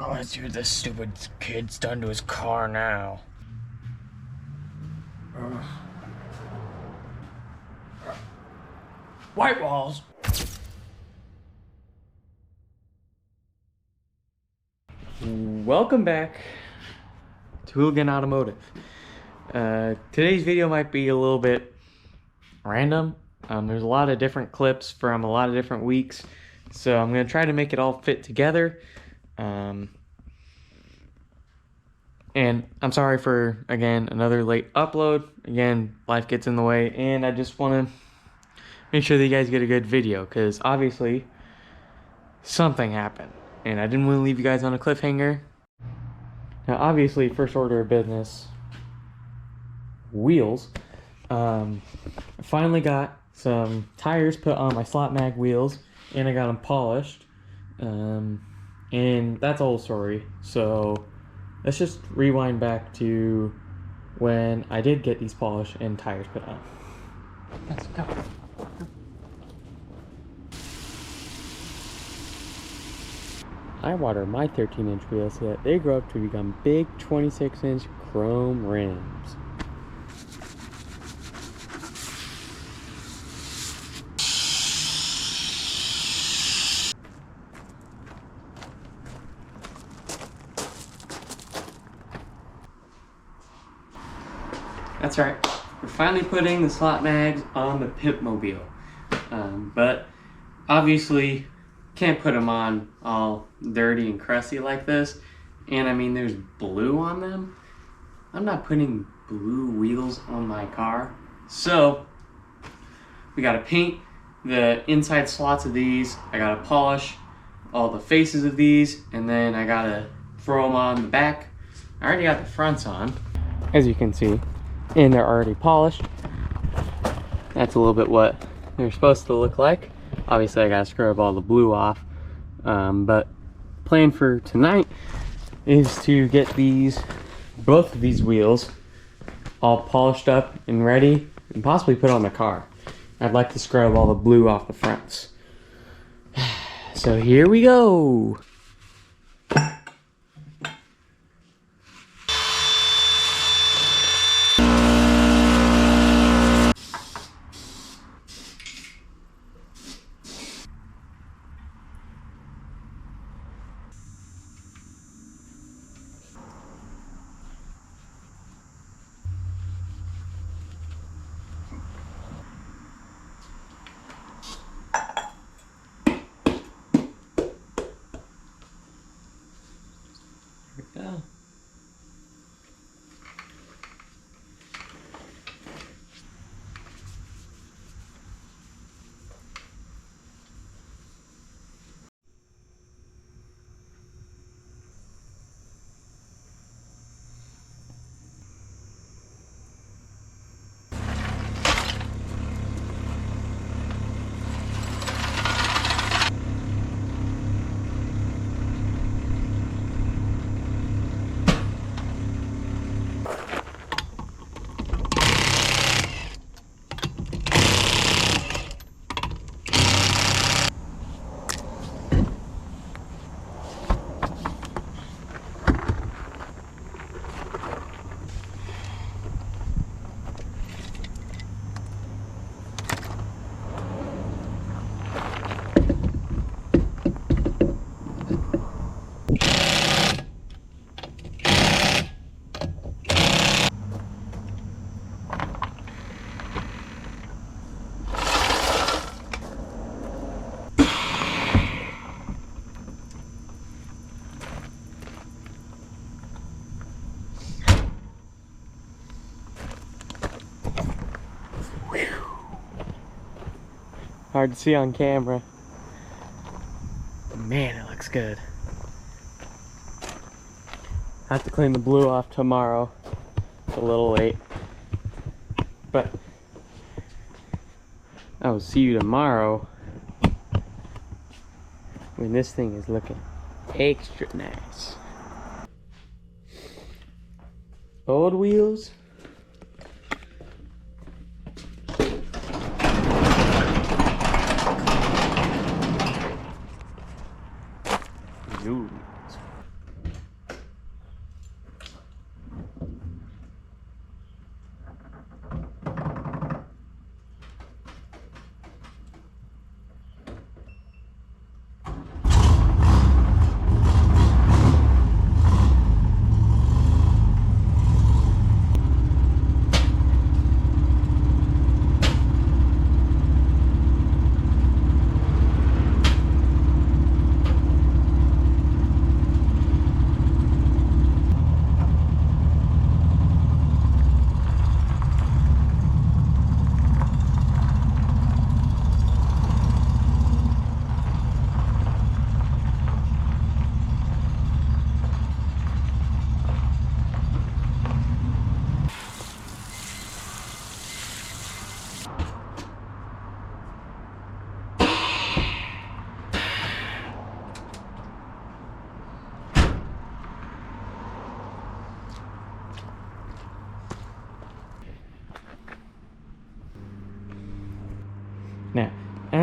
I want to see what this stupid kid's done to his car now. White walls! Welcome back to Hooligan Automotive. Today's video might be a little bit random. There's a lot of different clips from a lot of different weeks, so I'm going to try to make it all fit together. And I'm sorry for, again, another late upload. Again, life gets in the way, and I just want to make sure that you guys get a good video, because obviously something happened, and I didn't want to leave you guys on a cliffhanger. Now, obviously, first order of business, wheels. I finally got some tires put on my slot mag wheels, and I got them polished. And that's the whole story. So let's just rewind back to when I did get these polished and tires put on. Let's go. I water my 13-inch wheels so that they grow up to become big 26-inch chrome rims. That's right, we're finally putting the slot mags on the Pimpmobile. But obviously can't put them on all dirty and crusty like this. And I mean, there's blue on them. I'm not putting blue wheels on my car. So we gotta paint the inside slots of these. I gotta polish all the faces of these, and then I gotta throw them on the back. I already got the fronts on, as you can see, and they're already polished. That's a little bit what they're supposed to look like. Obviously I gotta scrub all the blue off, but plan for tonight is to get both of these wheels all polished up and ready, and possibly put on the car. I'd like to scrub all the blue off the fronts. So here we go. Yeah. Hard to see on camera. Man, it looks good. I have to clean the blue off tomorrow. It's a little late. But I will see you tomorrow when this thing is looking extra nice. Old wheels. New wheels.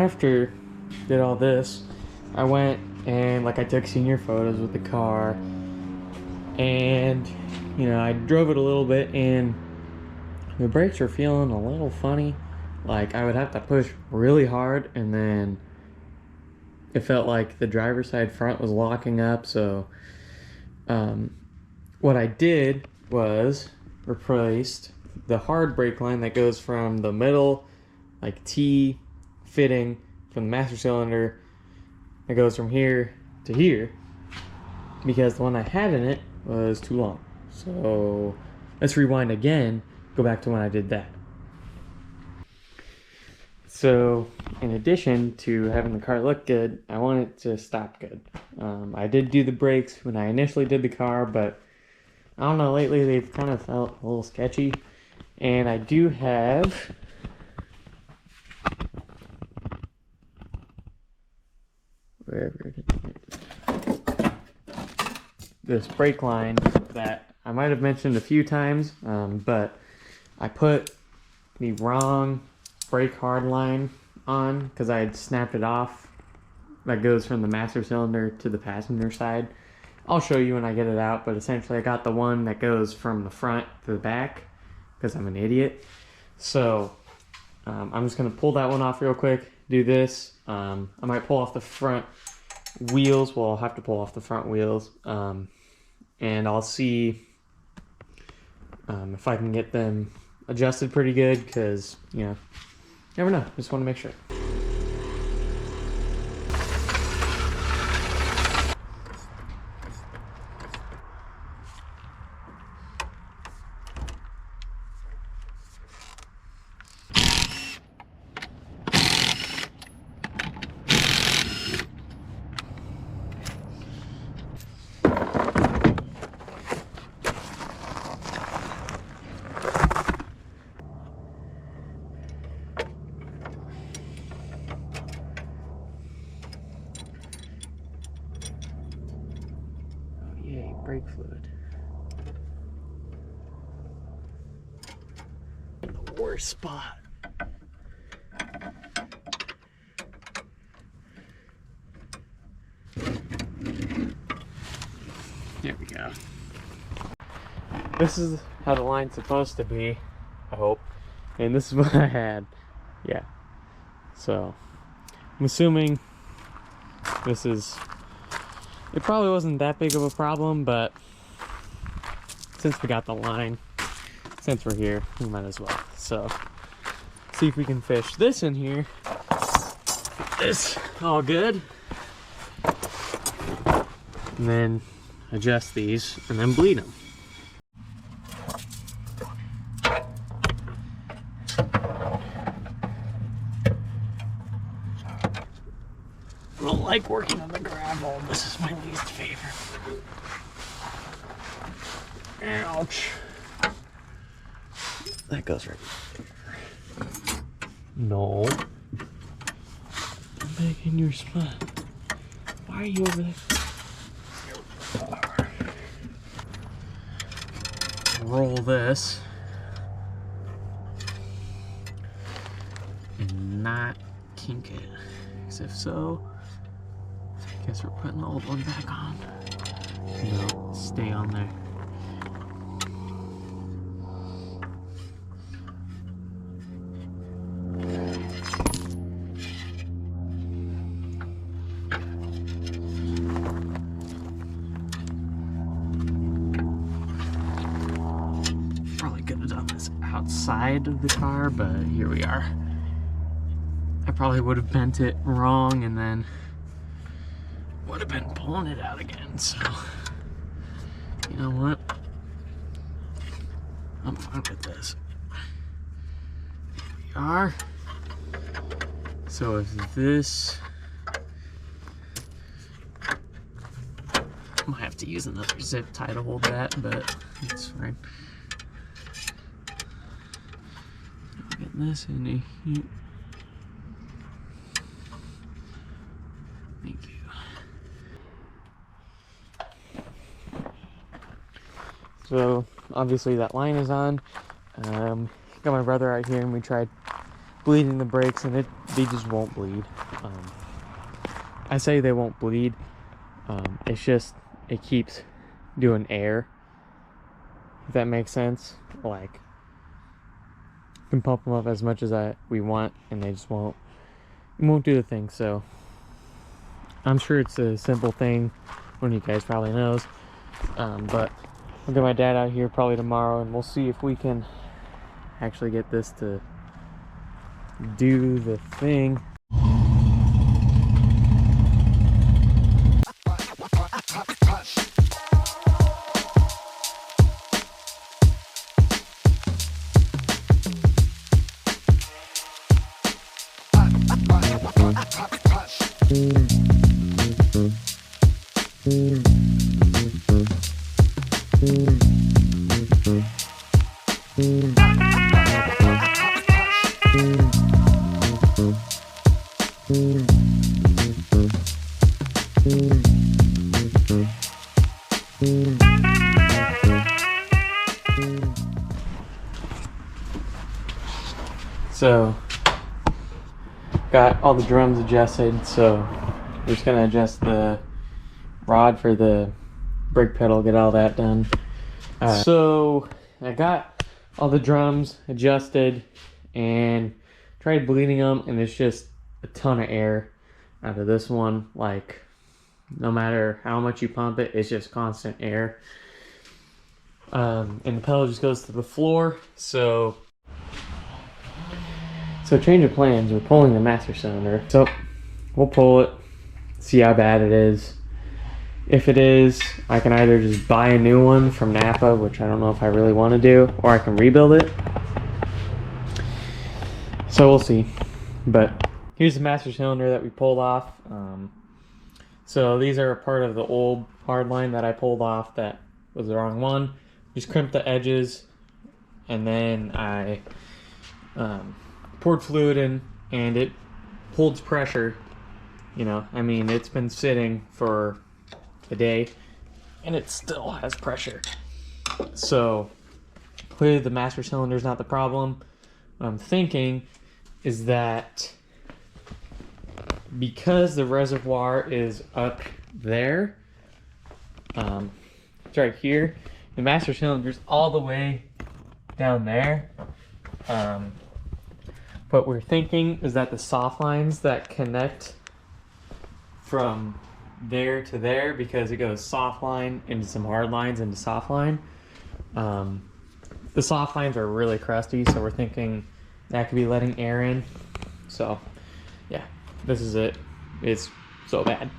after did all this, I went and I took senior photos with the car, and I drove it a little bit, and the brakes were feeling a little funny. I would have to push really hard, and then it felt like the driver's side front was locking up. So what I did was replaced the hard brake line that goes from the middle T fitting from the master cylinder that goes from here to here, because the one I had in it was too long. So let's rewind again, go back to when I did that. So in addition to having the car look good, I want it to stop good. I did do the brakes when I initially did the car, but I don't know, lately they've kind of felt a little sketchy. And I do have this brake line that I might have mentioned a few times, but I put the wrong brake hard line on because I had snapped it off. That goes from the master cylinder to the passenger side. I'll show you when I get it out, but essentially I got the one that goes from the front to the back because I'm an idiot. So I'm just going to pull that one off real quick, do this. I might pull off the front wheels. Well, I'll have to pull off the front wheels. And I'll see if I can get them adjusted pretty good, because, never know. Just want to make sure. Brake fluid. In the worst spot. There we go. This is how the line's supposed to be, I hope. And this is what I had. Yeah. So, I'm assuming this is... It probably wasn't that big of a problem, but since we got the line, since we're here, we might as well. So, see if we can fish this in here. This all good. And then adjust these and then bleed them. I don't like working on the gravel. This is my least favorite. Ouch. That goes right there. No. I'm back in your spot. Why are you over there? Roll this. And not kink it. Because if so, I guess we're putting the old one back on. No, stay on there. Probably could have done this outside of the car, but here we are. I probably would have bent it wrong and then would have been pulling it out again, so you know what? I'm fine with this. Here we are. So if this... I might have to use another zip tie to hold that, but it's fine. Getting this in here. Thank you. So obviously that line is on. Got my brother out here and we tried bleeding the brakes, and they just won't bleed. I say they won't bleed. It's just it keeps doing air. If that makes sense. Like, we can pump them up as much as we want, and they just won't do the thing. So I'm sure it's a simple thing. One of you guys probably knows. But I'll get my dad out here probably tomorrow, and we'll see if we can actually get this to do the thing. So, got all the drums adjusted, so we're just gonna adjust the rod for the brake pedal, get all that done. So, I got all the drums adjusted and tried bleeding them, and it's just a ton of air out of this one. Like, no matter how much you pump it, it's just constant air. And the pedal just goes to the floor, so change of plans, we're pulling the master cylinder. So we'll pull it, see how bad it is. If it is, I can either just buy a new one from Napa, which I don't know if I really want to do, or I can rebuild it. So we'll see. But here's the master cylinder that we pulled off. So these are a part of the old hard line that I pulled off that was the wrong one. Just crimped the edges, and then I poured fluid in, and it holds pressure. You know, I mean, it's been sitting for a day and it still has pressure. So clearly the master cylinder is not the problem. What I'm thinking is that because the reservoir is up there, it's right here, the master cylinder is all the way down there. What we're thinking is that the soft lines that connect from there to there, because it goes soft line into some hard lines into soft line, the soft lines are really crusty, so we're thinking that could be letting air in. So yeah, this is it. It's so bad.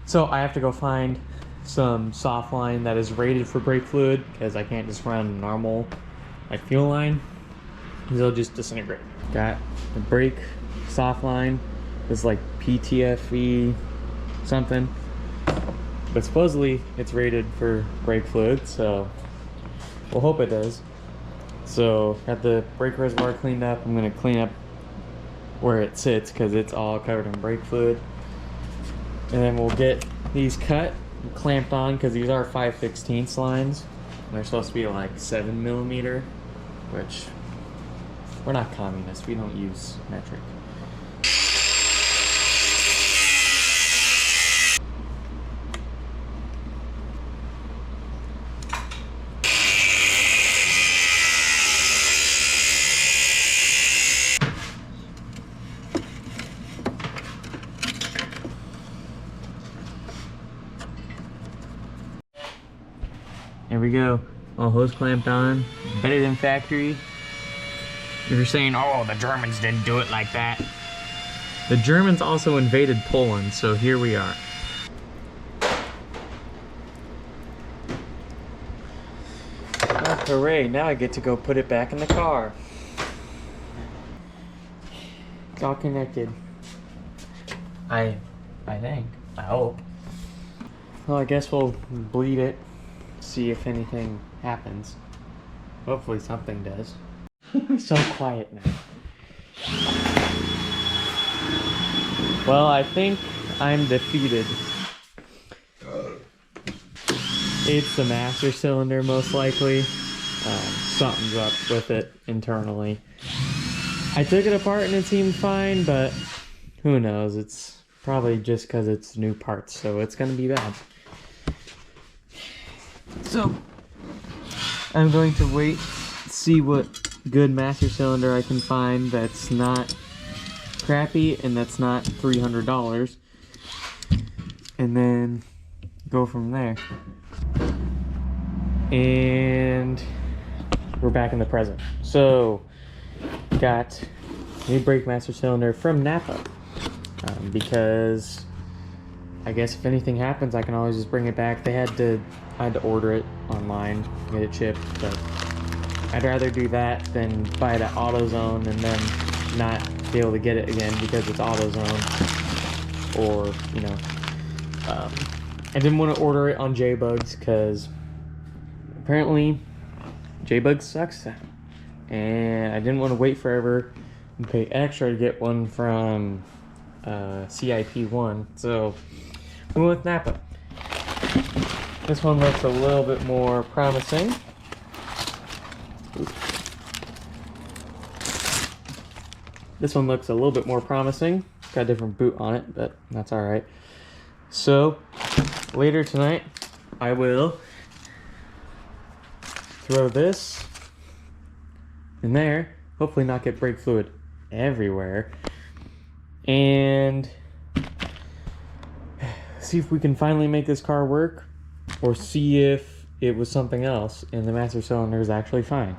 So I have to go find some soft line that is rated for brake fluid, because I can't just run normal like fuel line. They'll just disintegrate. Got the brake soft line. It's like PTFE something, but supposedly it's rated for brake fluid, so we'll hope it does. So got the brake reservoir cleaned up. I'm gonna clean up where it sits because it's all covered in brake fluid, and then we'll get these cut and clamped on, because these are 5/16 lines. They're supposed to be like 7mm, which we're not communists. We don't use metric. There we go. All hose clamped on. Better than factory. If you're saying, oh, the Germans didn't do it like that. The Germans also invaded Poland, so here we are. Oh, hooray, now I get to go put it back in the car. It's all connected. I think. I hope. Well, I guess we'll bleed it, see if anything happens. Hopefully something does. So quiet now. Well, I think I'm defeated. It's the master cylinder, most likely. Something's up with it internally. I took it apart and it seemed fine, but who knows? It's probably just because it's new parts, so it's gonna be bad. So I'm going to wait, see what good master cylinder I can find that's not crappy and that's not $300, and then go from there. And we're back in the present. So got new brake master cylinder from Napa, because I guess if anything happens I can always just bring it back. I had to order it online, get it shipped, but I'd rather do that than buy it at AutoZone and then not be able to get it again because it's AutoZone, or you know, I didn't want to order it on JBugs because apparently JBugs sucks, and I didn't want to wait forever and pay extra to get one from CIP1, so we went with Napa. This one looks a little bit more promising. Oops. This one looks a little bit more promising. Got a different boot on it, but that's alright. So, later tonight, I will throw this in there, hopefully not get brake fluid everywhere, and see if we can finally make this car work, or see if it was something else and the master cylinder is actually fine.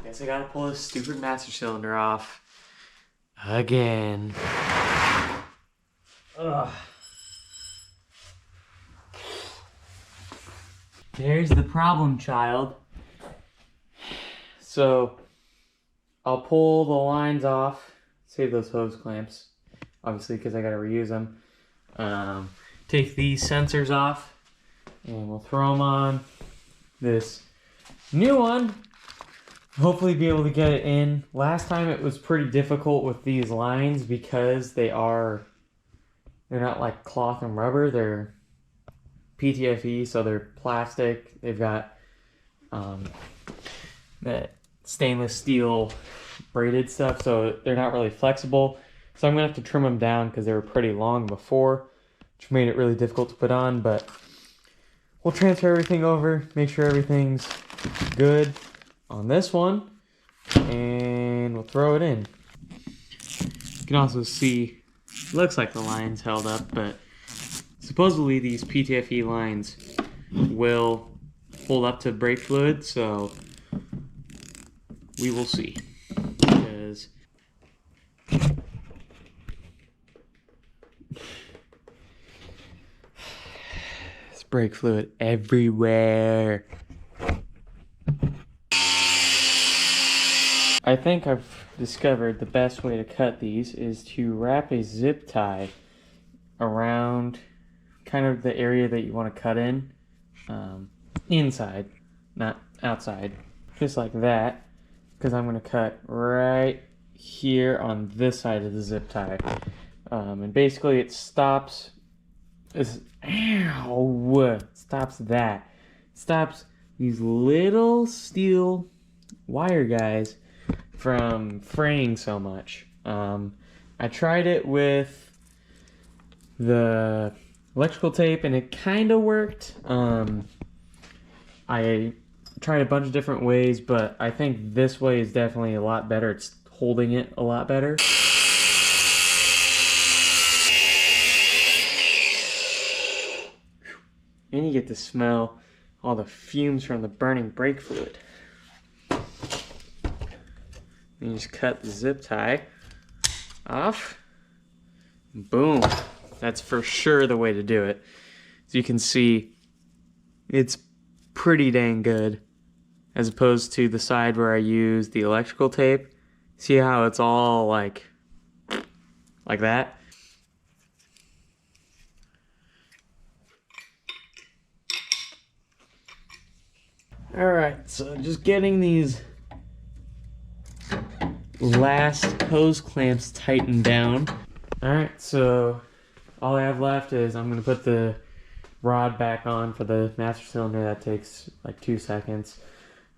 Guess I gotta pull this stupid master cylinder off again. Ugh. There's the problem, child. So I'll pull the lines off, save those hose clamps, obviously, because I gotta reuse them. Take these sensors off, and we'll throw them on this new one. Hopefully be able to get it in. Last time it was pretty difficult with these lines because they're not like cloth and rubber, they're PTFE, so they're plastic. They've got that stainless steel braided stuff, so they're not really flexible. So I'm gonna have to trim them down because they were pretty long before, which made it really difficult to put on, but we'll transfer everything over, make sure everything's good on this one, and we'll throw it in. You can also see, looks like the line's held up, but supposedly these PTFE lines will hold up to brake fluid, so we will see. Because there's brake fluid everywhere. I think I've discovered the best way to cut these is to wrap a zip tie around kind of the area that you want to cut in, inside, not outside, just like that, because I'm going to cut right here on this side of the zip tie, and basically it stops these little steel wire guys from fraying so much. I tried it with the electrical tape and it kind of worked. I tried a bunch of different ways, but I think this way is definitely a lot better. It's holding it a lot better. And you get to smell all the fumes from the burning brake fluid. And you just cut the zip tie off. Boom. That's for sure the way to do it. So you can see it's pretty dang good, as opposed to the side where I use the electrical tape. See how it's all like that? Alright, so just getting these last hose clamps tightened down. Alright, so all I have left is I'm going to put the rod back on for the master cylinder. That takes like 2 seconds.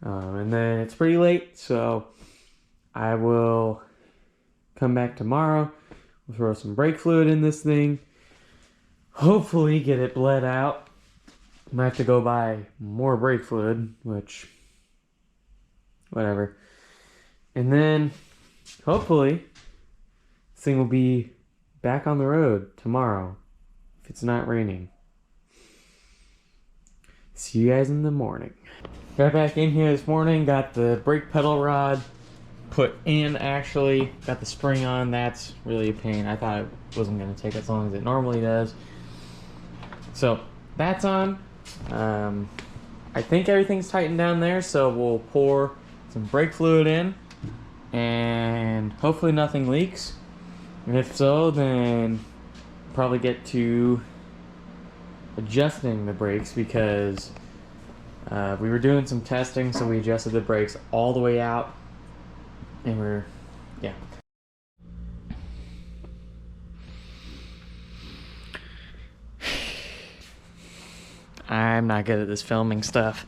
And then it's pretty late, so I will come back tomorrow. We'll throw some brake fluid in this thing. Hopefully get it bled out. I might have to go buy more brake fluid, which, whatever. And then, hopefully, this thing will be back on the road tomorrow, if it's not raining. See you guys in the morning. Got back in here this morning, got the brake pedal rod put in actually, got the spring on. That's really a pain. I thought it wasn't going to take as long as it normally does. So, that's on. I think everything's tightened down there, so we'll pour some brake fluid in, and hopefully nothing leaks. And if so, then probably get to adjusting the brakes, because we were doing some testing, so we adjusted the brakes all the way out, and yeah. I'm not good at this filming stuff.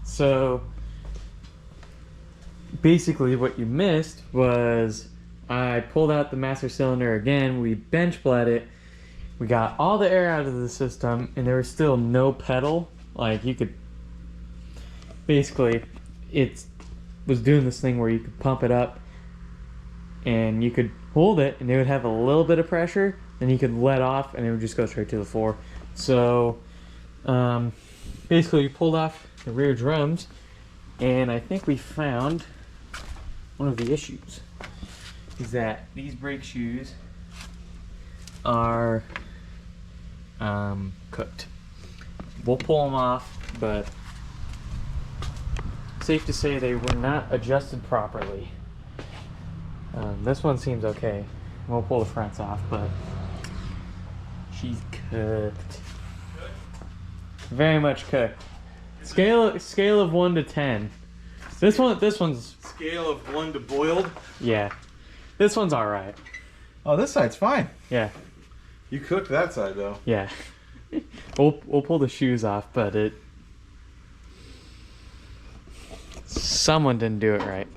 So basically what you missed was I pulled out the master cylinder again, we bench bled it, we got all the air out of the system, and there was still no pedal. Like, you could basically, it was doing this thing where you could pump it up and you could hold it and it would have a little bit of pressure, then you could let off and it would just go straight to the floor. So basically we pulled off the rear drums, and I think we found one of the issues is that these brake shoes are cooked. We'll pull them off, but safe to say they were not adjusted properly. This one seems okay. We'll pull the fronts off, but she's cooked. Very much cooked. Scale of 1 to 10. This one's Scale of 1 to boiled. yeah. This one's all right. Oh, this side's fine. Yeah. You cooked that side though. Yeah. We'll pull the shoes off, but someone didn't do it right.